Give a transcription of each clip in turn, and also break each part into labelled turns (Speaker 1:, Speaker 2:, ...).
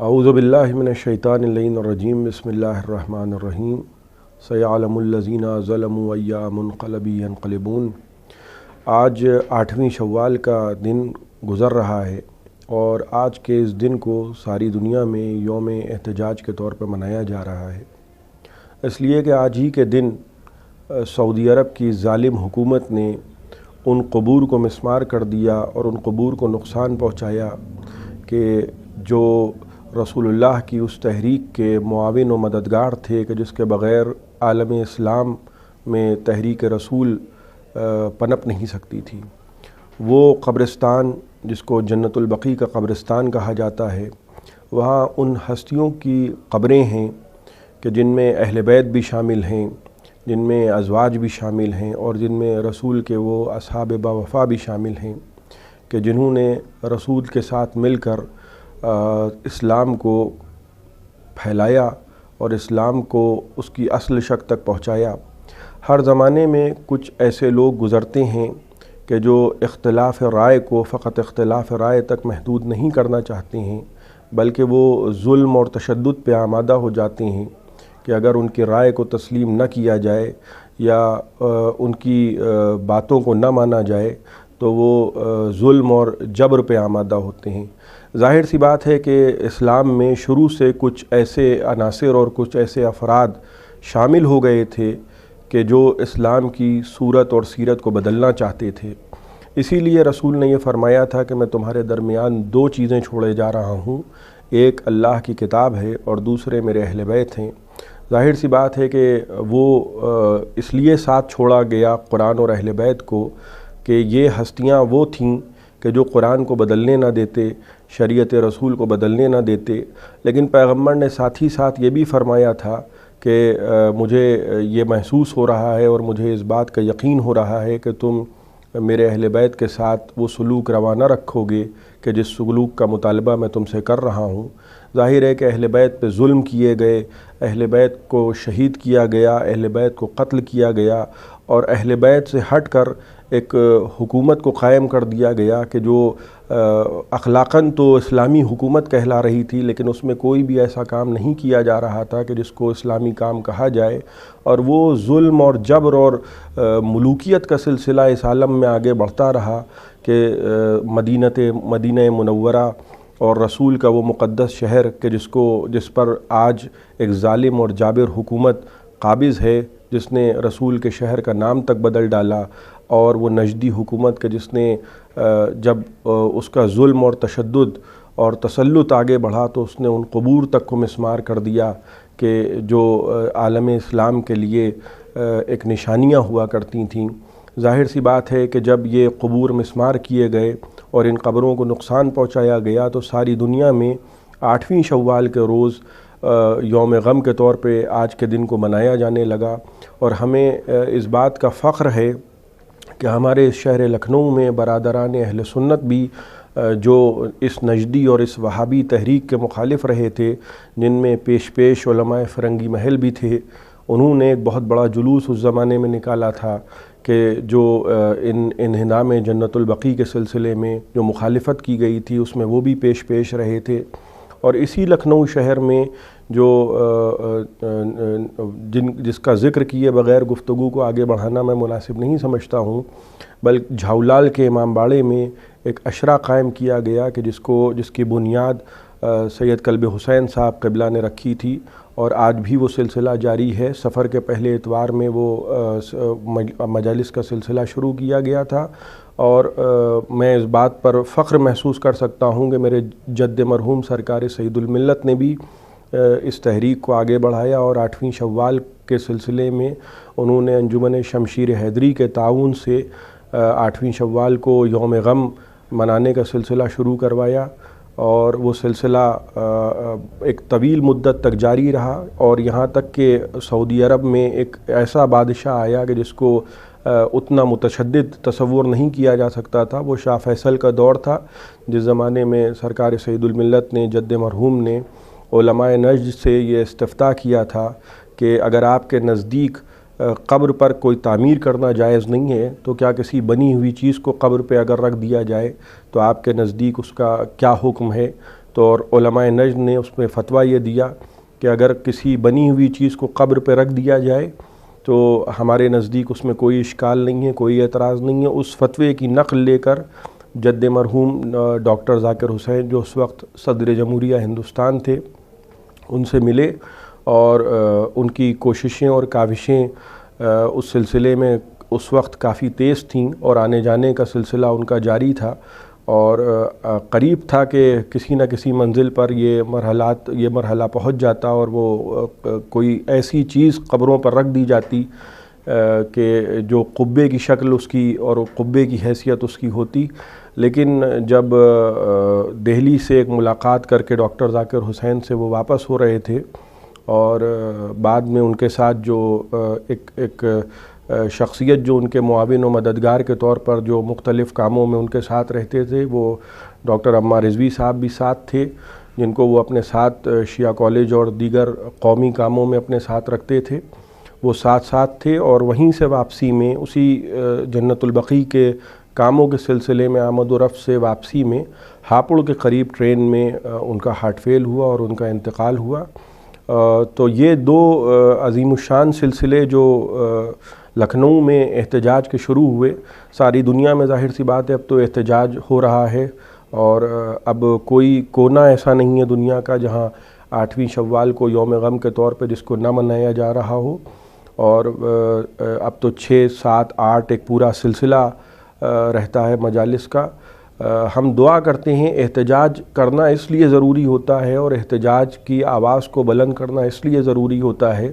Speaker 1: اعوذ باللہ من الشیطان اللعین الرجیم بسم اللہ الرحمن الرحیم سیعلم الذین ظلموا ای منقلب ینقلبون۔ آج 8ویں شوال کا دن گزر رہا ہے اور آج کے اس دن کو ساری دنیا میں یوم احتجاج کے طور پر منایا جا رہا ہے، اس لیے کہ آج ہی کے دن سعودی عرب کی ظالم حکومت نے ان قبور کو مسمار کر دیا اور ان قبور کو نقصان پہنچایا کہ جو رسول اللہ کی اس تحریک کے معاون و مددگار تھے کہ جس کے بغیر عالم اسلام میں تحریک رسول پنپ نہیں سکتی تھی۔ وہ قبرستان جس کو جنت البقیع کا قبرستان کہا جاتا ہے، وہاں ان ہستیوں کی قبریں ہیں کہ جن میں اہل بیت بھی شامل ہیں، جن میں ازواج بھی شامل ہیں اور جن میں رسول کے وہ اصحاب با وفا بھی شامل ہیں کہ جنہوں نے رسول کے ساتھ مل کر اسلام کو پھیلایا اور اسلام کو اس کی اصل شکل تک پہنچایا۔ ہر زمانے میں کچھ ایسے لوگ گزرتے ہیں کہ جو اختلاف رائے کو فقط اختلاف رائے تک محدود نہیں کرنا چاہتے ہیں، بلکہ وہ ظلم اور تشدد پہ آمادہ ہو جاتے ہیں کہ اگر ان کی رائے کو تسلیم نہ کیا جائے یا ان کی باتوں کو نہ مانا جائے تو وہ ظلم اور جبر پہ آمادہ ہوتے ہیں۔ ظاہر سی بات ہے کہ اسلام میں شروع سے کچھ ایسے عناصر اور کچھ ایسے افراد شامل ہو گئے تھے کہ جو اسلام کی صورت اور سیرت کو بدلنا چاہتے تھے۔ اسی لیے رسول نے یہ فرمایا تھا کہ میں تمہارے درمیان 2 چیزیں چھوڑے جا رہا ہوں، ایک اللہ کی کتاب ہے اور دوسرے میرے اہل بیت ہیں۔ ظاہر سی بات ہے کہ وہ اس لیے ساتھ چھوڑا گیا قرآن اور اہل بیت کو کہ یہ ہستیاں وہ تھیں کہ جو قرآن کو بدلنے نہ دیتے، شریعت رسول کو بدلنے نہ دیتے، لیکن پیغمبر نے ساتھ ہی ساتھ یہ بھی فرمایا تھا کہ مجھے یہ محسوس ہو رہا ہے اور مجھے اس بات کا یقین ہو رہا ہے کہ تم میرے اہل بیت کے ساتھ وہ سلوک روانہ رکھو گے کہ جس سلوک کا مطالبہ میں تم سے کر رہا ہوں۔ ظاہر ہے کہ اہل بیت پہ ظلم کیے گئے، اہل بیت کو شہید کیا گیا، اہل بیت کو قتل کیا گیا اور اہل بیت سے ہٹ کر ایک حکومت کو قائم کر دیا گیا کہ جو اخلاقاً تو اسلامی حکومت کہلا رہی تھی، لیکن اس میں کوئی بھی ایسا کام نہیں کیا جا رہا تھا کہ جس کو اسلامی کام کہا جائے، اور وہ ظلم اور جبر اور ملوکیت کا سلسلہ اس عالم میں آگے بڑھتا رہا کہ مدینہ منورہ اور رسول کا وہ مقدس شہر کہ جس پر آج ایک ظالم اور جابر حکومت قابض ہے، جس نے رسول کے شہر کا نام تک بدل ڈالا، اور وہ نجدی حکومت کے جس نے جب اس کا ظلم اور تشدد اور تسلط آگے بڑھا تو اس نے ان قبور تک کو مسمار کر دیا کہ جو عالم اسلام کے لیے ایک نشانیاں ہوا کرتی تھیں۔ ظاہر سی بات ہے کہ جب یہ قبور مسمار کیے گئے اور ان قبروں کو نقصان پہنچایا گیا تو ساری دنیا میں 8ویں شوال کے روز یوم غم کے طور پہ آج کے دن کو منایا جانے لگا، اور ہمیں اس بات کا فخر ہے کہ ہمارے اس شہر لکھنؤ میں برادران اہل سنت بھی جو اس نجدی اور اس وہابی تحریک کے مخالف رہے تھے، جن میں پیش علماء فرنگی محل بھی تھے، انہوں نے ایک بہت بڑا جلوس اس زمانے میں نکالا تھا کہ جو انہدام جنت البقیع کے سلسلے میں جو مخالفت کی گئی تھی اس میں وہ بھی پیش رہے تھے۔ اور اسی لکھنؤ شہر میں جو جس کا ذکر کیے بغیر گفتگو کو آگے بڑھانا میں مناسب نہیں سمجھتا ہوں، بلکہ جھاولال کے امام باڑے میں ایک عشرہ قائم کیا گیا کہ جس کی بنیاد سید کلب حسین صاحب قبلہ نے رکھی تھی، اور آج بھی وہ سلسلہ جاری ہے۔ سفر کے پہلے اتوار میں وہ مجالس کا سلسلہ شروع کیا گیا تھا، اور میں اس بات پر فخر محسوس کر سکتا ہوں کہ میرے جد مرحوم سرکار سید الملت نے بھی اس تحریک کو آگے بڑھایا، اور 8ویں شوال کے سلسلے میں انہوں نے انجمن شمشیر حیدری کے تعاون سے 8ویں شوال کو یوم غم منانے کا سلسلہ شروع کروایا، اور وہ سلسلہ ایک طویل مدت تک جاری رہا، اور یہاں تک کہ سعودی عرب میں ایک ایسا بادشاہ آیا کہ جس کو اتنا متشدد تصور نہیں کیا جا سکتا تھا، وہ شاہ فیصل کا دور تھا، جس زمانے میں سرکار سید الملت نے جد مرحوم نے علماء نجد سے یہ استفتاء کیا تھا کہ اگر آپ کے نزدیک قبر پر کوئی تعمیر کرنا جائز نہیں ہے تو کیا کسی بنی ہوئی چیز کو قبر پہ اگر رکھ دیا جائے تو آپ کے نزدیک اس کا کیا حکم ہے؟ تو اور علماء نجد نے اس میں فتویٰ یہ دیا کہ اگر کسی بنی ہوئی چیز کو قبر پہ رکھ دیا جائے تو ہمارے نزدیک اس میں کوئی اشکال نہیں ہے، کوئی اعتراض نہیں ہے۔ اس فتوے کی نقل لے کر جد مرحوم ڈاکٹر ذاکر حسین جو اس وقت صدر جمہوریہ ہندوستان تھے ان سے ملے، اور ان کی کوششیں اور کاوشیں اس سلسلے میں اس وقت کافی تیز تھیں، اور آنے جانے کا سلسلہ ان کا جاری تھا، اور قریب تھا کہ کسی نہ کسی منزل پر یہ مرحلہ پہنچ جاتا اور وہ کوئی ایسی چیز قبروں پر رکھ دی جاتی کہ جو قبے کی شکل اس کی اور قبے کی حیثیت اس کی ہوتی۔ لیکن جب دہلی سے ایک ملاقات کر کے ڈاکٹر ذاکر حسین سے وہ واپس ہو رہے تھے، اور بعد میں ان کے ساتھ جو ایک شخصیت جو ان کے معاون و مددگار کے طور پر جو مختلف کاموں میں ان کے ساتھ رہتے تھے، وہ ڈاکٹر عمار رضوی صاحب بھی ساتھ تھے، جن کو وہ اپنے ساتھ شیعہ کالج اور دیگر قومی کاموں میں اپنے ساتھ رکھتے تھے، وہ ساتھ تھے۔ اور وہیں سے واپسی میں اسی جنت البقیع کے کاموں کے سلسلے میں آمد و رفت سے واپسی میں ہاپوڑ کے قریب ٹرین میں ان کا ہارٹ فیل ہوا اور ان کا انتقال ہوا۔ تو یہ دو عظیم الشان سلسلے جو لکھنؤ میں احتجاج کے شروع ہوئے، ساری دنیا میں ظاہر سی بات ہے اب تو احتجاج ہو رہا ہے، اور اب کوئی کونا ایسا نہیں ہے دنیا کا جہاں 8ویں شوال کو یوم غم کے طور پہ جس کو نہ منایا جا رہا ہو، اور اب تو 6، 7، 8 ایک پورا سلسلہ رہتا ہے مجالس کا۔ ہم دعا کرتے ہیں، احتجاج کرنا اس لیے ضروری ہوتا ہے اور احتجاج کی آواز کو بلند کرنا اس لیے ضروری ہوتا ہے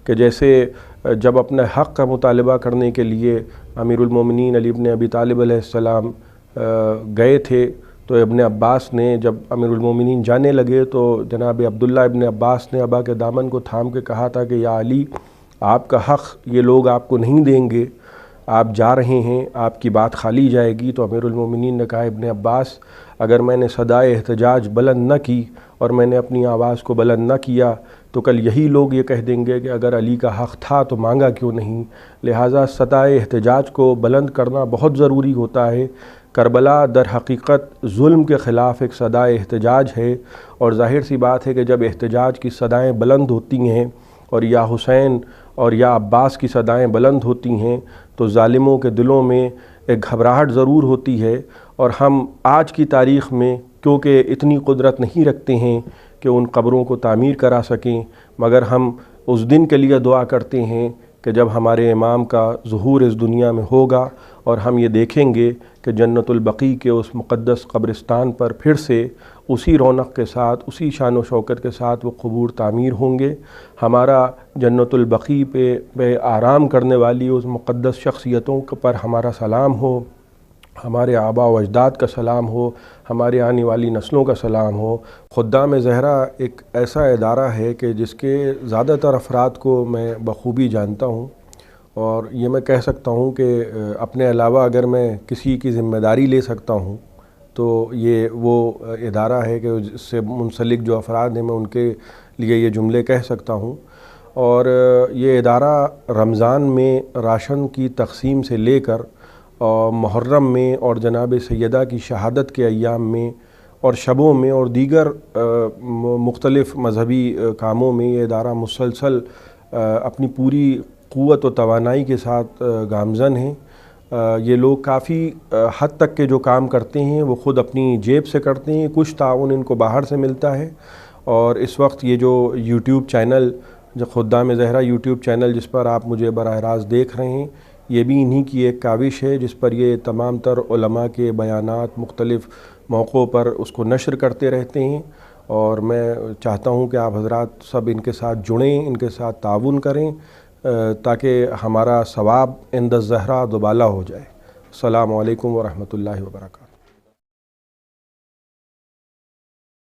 Speaker 1: کہ جیسے جب اپنے حق کا مطالبہ کرنے کے لیے امیر المومنین علی ابن ابی طالب علیہ السلام گئے تھے، تو ابن عباس نے جب امیر المومنین جانے لگے تو جناب عبداللہ ابن عباس نے ابا کے دامن کو تھام کے کہا تھا کہ یا علی، آپ کا حق یہ لوگ آپ کو نہیں دیں گے، آپ جا رہے ہیں، آپ کی بات خالی جائے گی۔ تو امیر المومنین نے کہا ابن عباس، اگر میں نے صدائے احتجاج بلند نہ کی اور میں نے اپنی آواز کو بلند نہ کیا تو کل یہی لوگ یہ کہہ دیں گے کہ اگر علی کا حق تھا تو مانگا کیوں نہیں۔ لہٰذا صدائے احتجاج کو بلند کرنا بہت ضروری ہوتا ہے۔ کربلا در حقیقت ظلم کے خلاف ایک صدائے احتجاج ہے، اور ظاہر سی بات ہے کہ جب احتجاج کی صدائیں بلند ہوتی ہیں اور یا حسین اور یا عباس کی صدائیں بلند ہوتی ہیں تو ظالموں کے دلوں میں ایک گھبراہٹ ضرور ہوتی ہے، اور ہم آج کی تاریخ میں کیونکہ اتنی قدرت نہیں رکھتے ہیں کہ ان قبروں کو تعمیر کرا سکیں، مگر ہم اس دن کے لیے دعا کرتے ہیں کہ جب ہمارے امام کا ظہور اس دنیا میں ہوگا اور ہم یہ دیکھیں گے کہ جنت البقیع کے اس مقدس قبرستان پر پھر سے اسی رونق کے ساتھ، اسی شان و شوکت کے ساتھ وہ قبور تعمیر ہوں گے۔ ہمارا جنت البقیع پہ آرام کرنے والی اس مقدس شخصیتوں پر ہمارا سلام ہو، ہمارے آباء و اجداد کا سلام ہو، ہمارے آنے والی نسلوں کا سلام ہو۔ خدام زہرا ایک ایسا ادارہ ہے کہ جس کے زیادہ تر افراد کو میں بخوبی جانتا ہوں، اور یہ میں کہہ سکتا ہوں کہ اپنے علاوہ اگر میں کسی کی ذمہ داری لے سکتا ہوں تو یہ وہ ادارہ ہے کہ اس سے منسلک جو افراد ہیں میں ان کے لیے یہ جملے کہہ سکتا ہوں۔ اور یہ ادارہ رمضان میں راشن کی تقسیم سے لے کر محرم میں اور جناب سیدہ کی شہادت کے ایام میں اور شبوں میں اور دیگر مختلف مذہبی کاموں میں یہ ادارہ مسلسل اپنی پوری قوت و توانائی کے ساتھ گامزن ہیں۔ یہ لوگ کافی حد تک کے جو کام کرتے ہیں وہ خود اپنی جیب سے کرتے ہیں، کچھ تعاون ان کو باہر سے ملتا ہے۔ اور اس وقت یہ جو یوٹیوب چینل، جو خدام زہرا یوٹیوب چینل جس پر آپ مجھے براہ راست دیکھ رہے ہیں، یہ بھی انہی کی ایک کاوش ہے جس پر یہ تمام تر علماء کے بیانات مختلف موقعوں پر اس کو نشر کرتے رہتے ہیں، اور میں چاہتا ہوں کہ آپ حضرات سب ان کے ساتھ جڑیں، ان کے ساتھ تعاون کریں تاکہ ہمارا ثواب عند الزہرا دوبالا ہو جائے۔ السلام علیکم ورحمۃ اللہ وبرکاتہ۔